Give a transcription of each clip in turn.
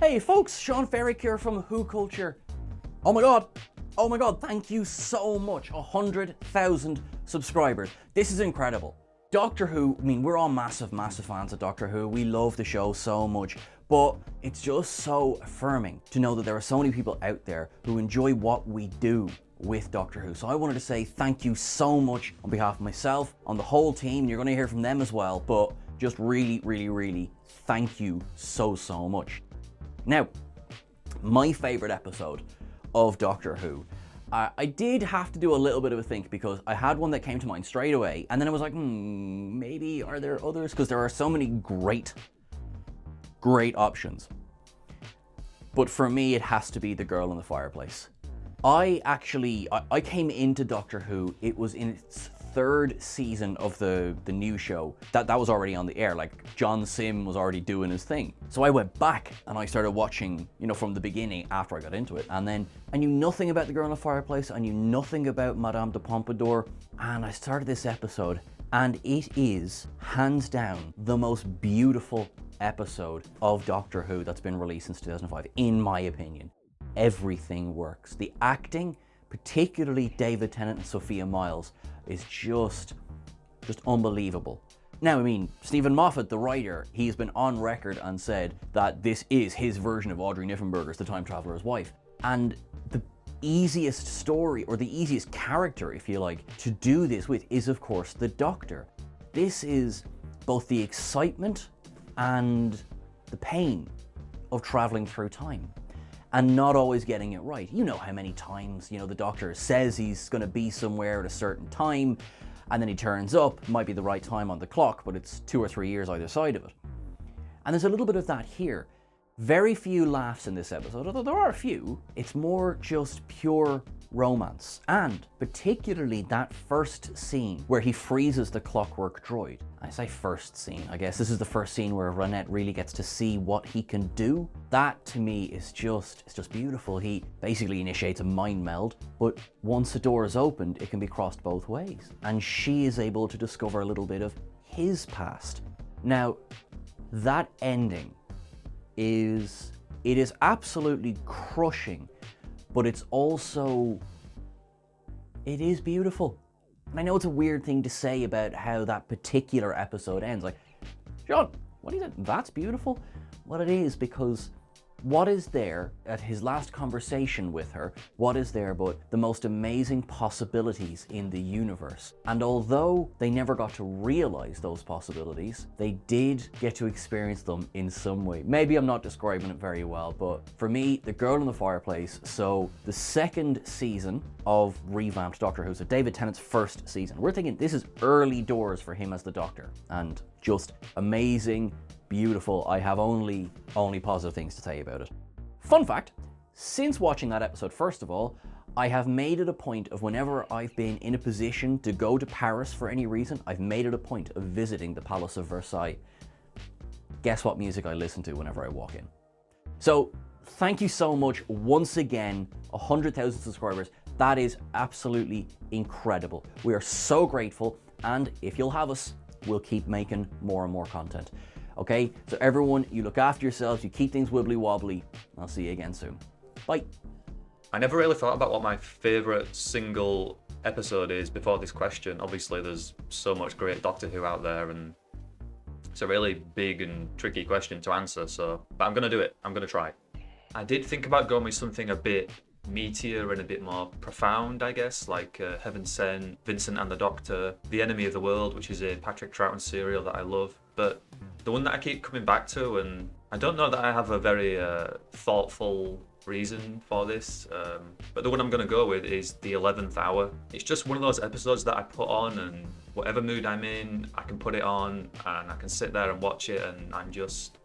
Hey folks, Sean Ferrick here from WhoCulture. Oh my god, thank you so much. 100,000 subscribers. This is incredible. Doctor Who, I mean, we're all massive fans of Doctor Who. We love the show so much, but it's just so affirming to know that there are so many people out there who enjoy what we do with Doctor Who. So I wanted to say thank you so much on behalf of myself, on the whole team. You're going to hear from them as well, but just really thank you so much. Now, my favorite episode of Doctor Who, I did have to do a little bit of a think because I had one that came to mind straight away, and then I was like, maybe are there others? Because there are so many great options. But for me, it has to be The Girl in the Fireplace. I came into Doctor Who, it was in its third season of the new show. That was already on the air, like John Sim was already doing his thing. So I went back and I started watching, from the beginning after I got into it. And then I knew nothing about The Girl in the Fireplace, I knew nothing about Madame de Pompadour, and I started this episode, and it is, hands down, the most beautiful episode of Doctor Who that's been released since 2005, in my opinion. Everything works. The acting, particularly David Tennant and Sophia Myles, is just unbelievable. Now, I mean, Stephen Moffat, the writer, he's been on record and said that this is his version of Audrey Niffenberger's The Time Traveler's Wife. And the easiest story, or the easiest character, if you like, to do this with is, of course, the Doctor. This is both the excitement and the pain of traveling through time and not always getting it right. You know how many times, the Doctor says he's going to be somewhere at a certain time, and then he turns up, it might be the right time on the clock, but it's 2 or 3 years either side of it. And there's a little bit of that here. Very few laughs in this episode, although there are a few. It's more just pure romance, and particularly that first scene where he freezes the clockwork droid. I say first scene, I guess this is the first scene where Ronette really gets to see what he can do. That to me is just beautiful. He basically initiates a mind meld, but once a door is opened, it can be crossed both ways. And she is able to discover a little bit of his past. Now, that ending is absolutely crushing, but it is beautiful. And I know it's a weird thing to say about how that particular episode ends. Like, Sean, what is it? That's beautiful? Well, it is, because what is there at his last conversation with her? What is there but the most amazing possibilities in the universe? And although they never got to realize those possibilities, they did get to experience them in some way. Maybe I'm not describing it very well, but for me, The Girl in the Fireplace, so the second season of revamped Doctor Who, so David Tennant's first season. We're thinking this is early doors for him as the Doctor, and just amazing, beautiful. I have only positive things to tell you about it. Fun fact, since watching that episode, first of all, I have made it a point of whenever I've been in a position to go to Paris for any reason, I've made it a point of visiting the Palace of Versailles. Guess what music I listen to whenever I walk in. So thank you so much once again, 100,000 subscribers. That is absolutely incredible. We are so grateful, and if you'll have us, we'll keep making more and more content. Okay, so everyone, you look after yourselves, you keep things wibbly wobbly. I'll see you again soon. Bye. I never really thought about what my favourite single episode is before this question. Obviously, there's so much great Doctor Who out there, and it's a really big and tricky question to answer, but I'm going to do it. I'm going to try. I did think about going with something a bit meatier and a bit more profound, I guess, like Heaven Sent, Vincent and the Doctor, The Enemy of the World, which is a Patrick Troughton serial that I love. But the one that I keep coming back to, and I don't know that I have a very thoughtful reason for this, but the one I'm going to go with is The 11th Hour. It's just one of those episodes that I put on, and whatever mood I'm in, I can put it on and I can sit there and watch it, and I'm just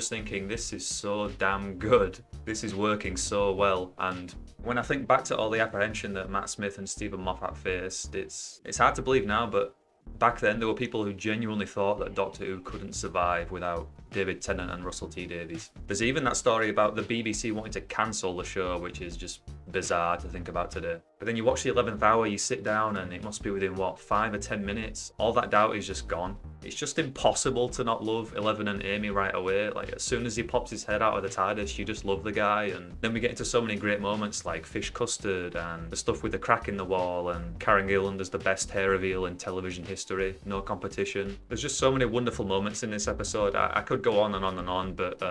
thinking, this is so damn good. This is working so well. And when I think back to all the apprehension that Matt Smith and Stephen Moffat faced, it's hard to believe now, but back then there were people who genuinely thought that Doctor Who couldn't survive without David Tennant and Russell T Davies. There's even that story about the BBC wanting to cancel the show, which is just bizarre to think about today. But then you watch the 11th hour, you sit down, and it must be within, 5 or 10 minutes? All that doubt is just gone. It's just impossible to not love Eleven and Amy right away. Like, as soon as he pops his head out of the TARDIS, you just love the guy. And then we get into so many great moments like fish custard and the stuff with the crack in the wall, and Karen Gillan does the best hair reveal in television history. No competition. There's just so many wonderful moments in this episode. I could go on and on and on, but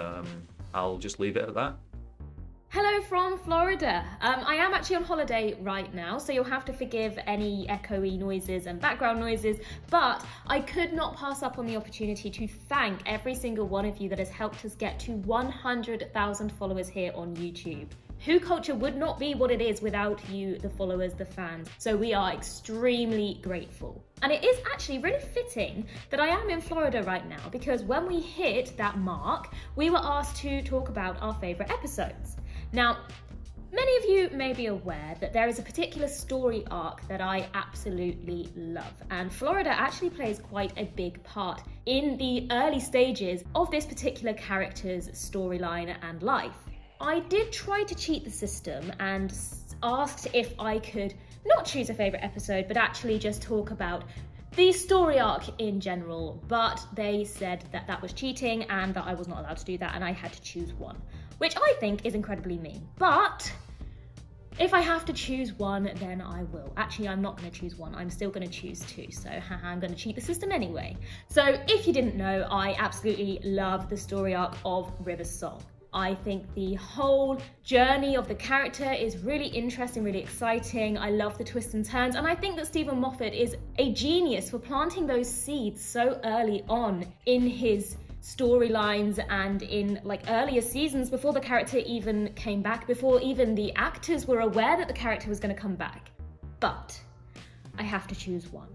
I'll just leave it at that. Hello from Florida. I am actually on holiday right now, so you'll have to forgive any echoey noises and background noises, but I could not pass up on the opportunity to thank every single one of you that has helped us get to 100,000 followers here on YouTube. WhoCulture would not be what it is without you, the followers, the fans, so we are extremely grateful. And it is actually really fitting that I am in Florida right now, because when we hit that mark, we were asked to talk about our favourite episodes. Now, many of you may be aware that there is a particular story arc that I absolutely love, and Florida actually plays quite a big part in the early stages of this particular character's storyline and life. I did try to cheat the system and asked if I could not choose a favourite episode, but actually just talk about the story arc in general, but they said that that was cheating and that I was not allowed to do that, and I had to choose one, which I think is incredibly mean. But if I have to choose one, then I will. Actually, I'm not going to choose one. I'm still going to choose two. So, I'm going to cheat the system anyway. So, if you didn't know, I absolutely love the story arc of River's Song. I think the whole journey of the character is really interesting, really exciting. I love the twists and turns, and I think that Stephen Moffat is a genius for planting those seeds so early on in his storylines and in earlier seasons, before the character even came back, before even the actors were aware that the character was going to come back. But I have to choose one.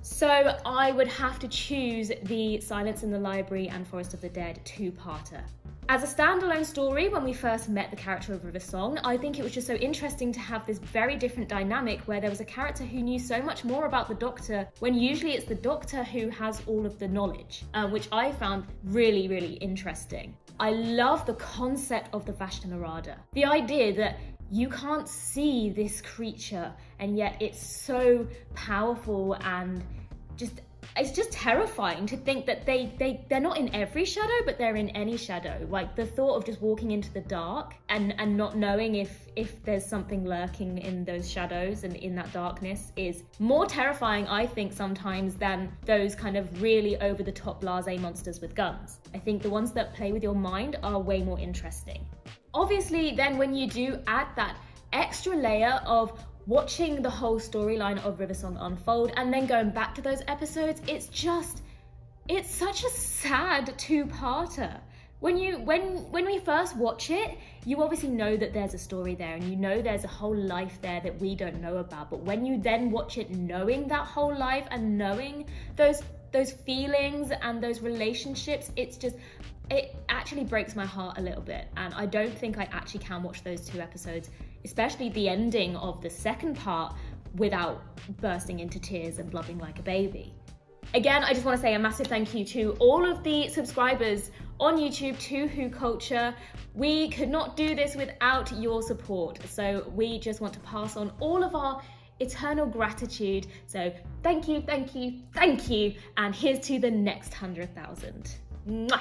So I would have to choose the Silence in the Library and Forest of the Dead two-parter. As a standalone story, when we first met the character of River Song, I think it was just so interesting to have this very different dynamic where there was a character who knew so much more about the Doctor, when usually it's the Doctor who has all of the knowledge, which I found really, really interesting. I love the concept of the Vashta Narada. The idea that you can't see this creature and yet it's so powerful, and it's just terrifying to think that they're not in every shadow, but they're in any shadow. Like, the thought of just walking into the dark and not knowing if there's something lurking in those shadows and in that darkness is more terrifying, I think, sometimes than those kind of really over-the-top blasé monsters with guns. I think the ones that play with your mind are way more interesting. Obviously, then when you do add that extra layer of watching the whole storyline of River Song unfold and then going back to those episodes, it's such a sad two-parter. When we first watch it, you obviously know that there's a story there, and you know there's a whole life there that we don't know about. But when you then watch it knowing that whole life and knowing those feelings and those relationships, it actually breaks my heart a little bit. And I don't think I actually can watch those two episodes, especially the ending of the second part, without bursting into tears and blubbing like a baby. Again, I just want to say a massive thank you to all of the subscribers on YouTube to WhoCulture. We could not do this without your support, so we just want to pass on all of our eternal gratitude. So thank you, thank you, thank you, and here's to the next 100,000. Mwah!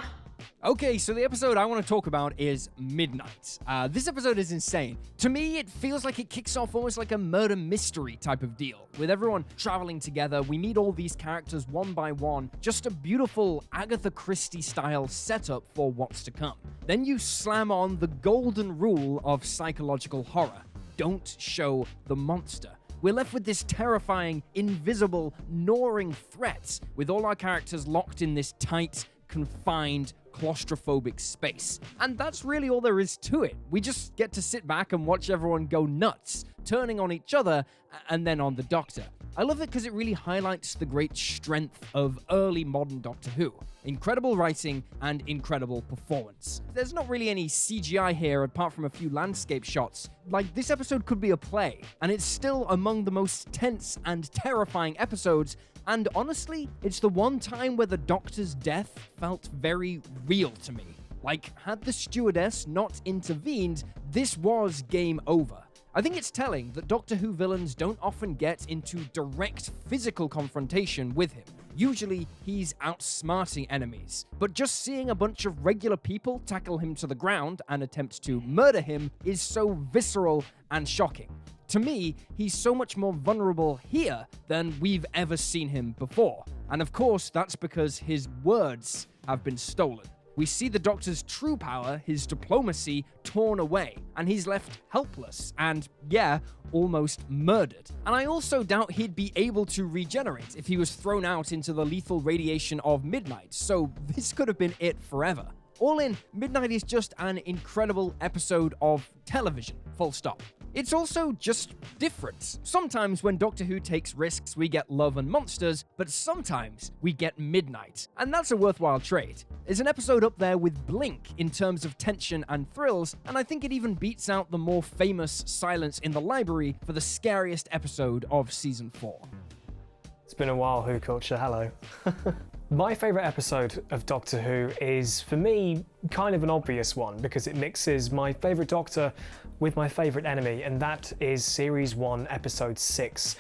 Okay, so the episode I want to talk about is Midnight. This episode is insane. To me, it feels like it kicks off almost like a murder mystery type of deal. With everyone traveling together, we meet all these characters one by one. Just a beautiful Agatha Christie-style setup for what's to come. Then you slam on the golden rule of psychological horror. Don't show the monster. We're left with this terrifying, invisible, gnawing threat, with all our characters locked in this tight, confined, claustrophobic space. And that's really all there is to it. We just get to sit back and watch everyone go nuts, turning on each other and then on the Doctor. I love it because it really highlights the great strength of early modern Doctor Who. Incredible writing and incredible performance. There's not really any CGI here apart from a few landscape shots. Like, this episode could be a play, and it's still among the most tense and terrifying episodes. And honestly, it's the one time where the Doctor's death felt very real to me. Like, had the stewardess not intervened, this was game over. I think it's telling that Doctor Who villains don't often get into direct physical confrontation with him. Usually, he's outsmarting enemies. But just seeing a bunch of regular people tackle him to the ground and attempt to murder him is so visceral and shocking. To me, he's so much more vulnerable here than we've ever seen him before. And of course, that's because his words have been stolen. We see the Doctor's true power, his diplomacy, torn away, and he's left helpless and, yeah, almost murdered. And I also doubt he'd be able to regenerate if he was thrown out into the lethal radiation of midnight, so this could have been it forever. All in, Midnight is just an incredible episode of television, full stop. It's also just different. Sometimes when Doctor Who takes risks, we get love and monsters, but sometimes we get Midnight. And that's a worthwhile trade. It's an episode up there with Blink in terms of tension and thrills, and I think it even beats out the more famous Silence in the Library for the scariest episode of Season 4. It's been a while, WhoCulture, hello. My favourite episode of Doctor Who is, for me, kind of an obvious one because it mixes my favourite Doctor with my favourite enemy, and that is Series 1, Episode 6,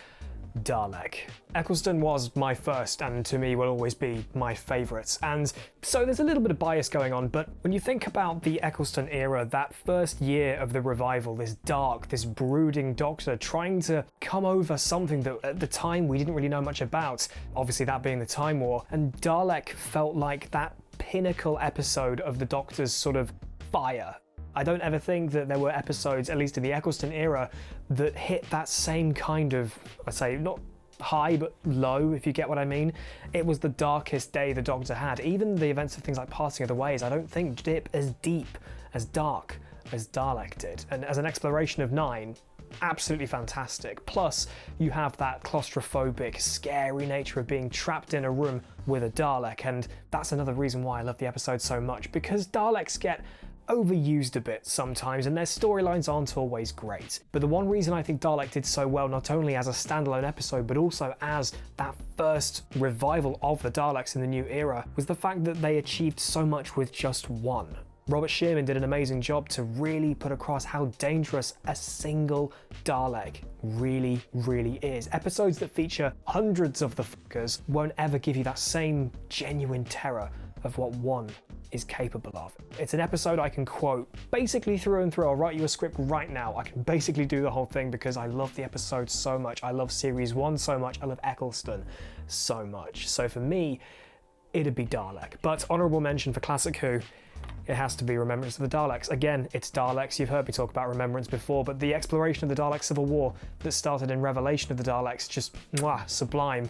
Dalek. Eccleston was my first and to me will always be my favourite, and so there's a little bit of bias going on, but when you think about the Eccleston era, that first year of the revival, this dark, this brooding Doctor trying to come over something that at the time we didn't really know much about, obviously that being the Time War, and Dalek felt like that pinnacle episode of the Doctor's sort of fire. I don't ever think that there were episodes, at least in the Eccleston era, that hit that same kind of, I'd say, not high, but low, if you get what I mean. It was the darkest day the Doctor had. Even the events of things like Parting of the Ways, I don't think dip as deep, as dark as Dalek did. And as an exploration of 9, absolutely fantastic. Plus, you have that claustrophobic, scary nature of being trapped in a room with a Dalek, and that's another reason why I love the episode so much, because Daleks get overused a bit sometimes and their storylines aren't always great. But the one reason I think Dalek did so well, not only as a standalone episode but also as that first revival of the Daleks in the new era, was the fact that they achieved so much with just one. Robert Shearman did an amazing job to really put across how dangerous a single Dalek really is. Episodes that feature hundreds of the fuckers won't ever give you that same genuine terror of what one is capable of. It's an episode I can quote basically through and through. I'll write you a script right now. I can basically do the whole thing because I love the episode so much. I love Series 1 so much. I love Eccleston so much. So for me, it'd be Dalek. But honourable mention for Classic Who, it has to be Remembrance of the Daleks. Again, it's Daleks. You've heard me talk about Remembrance before, but the exploration of the Dalek Civil War that started in Revelation of the Daleks, just sublime.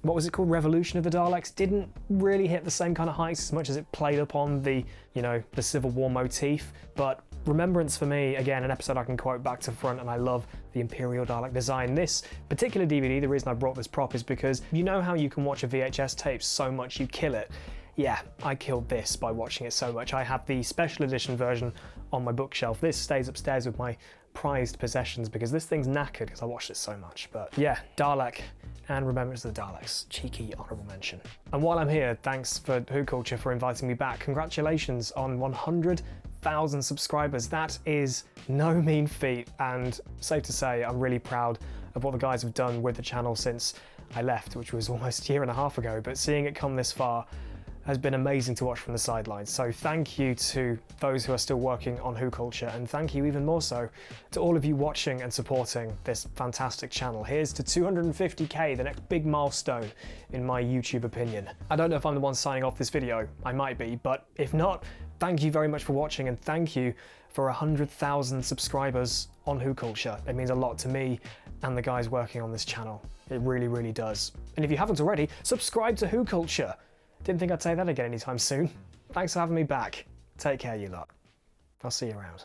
What was it called? Revolution of the Daleks didn't really hit the same kind of heights as much as it played upon the, the Civil War motif. But Remembrance for me, again, an episode I can quote back to front, and I love the Imperial Dalek design. This particular DVD, the reason I brought this prop is because you know how you can watch a VHS tape so much you kill it. Yeah, I killed this by watching it so much. I have the special edition version on my bookshelf. This stays upstairs with my prized possessions because this thing's knackered because I watched it so much. But yeah, Dalek and Remembrance of the Daleks. Cheeky honourable mention. And while I'm here, thanks for WhoCulture for inviting me back. Congratulations on 100,000 subscribers. That is no mean feat, and safe to say I'm really proud of what the guys have done with the channel since I left, which was almost a year and a half ago. But seeing it come this far has been amazing to watch from the sidelines. So thank you to those who are still working on WhoCulture, and thank you even more so to all of you watching and supporting this fantastic channel. Here's to 250k, the next big milestone in my YouTube opinion. I don't know if I'm the one signing off this video, I might be, but if not, thank you very much for watching, and thank you for 100,000 subscribers on WhoCulture. It means a lot to me and the guys working on this channel. It really does. And if you haven't already, subscribe to WhoCulture. Didn't think I'd say that again anytime soon. Thanks for having me back. Take care, you lot. I'll see you around.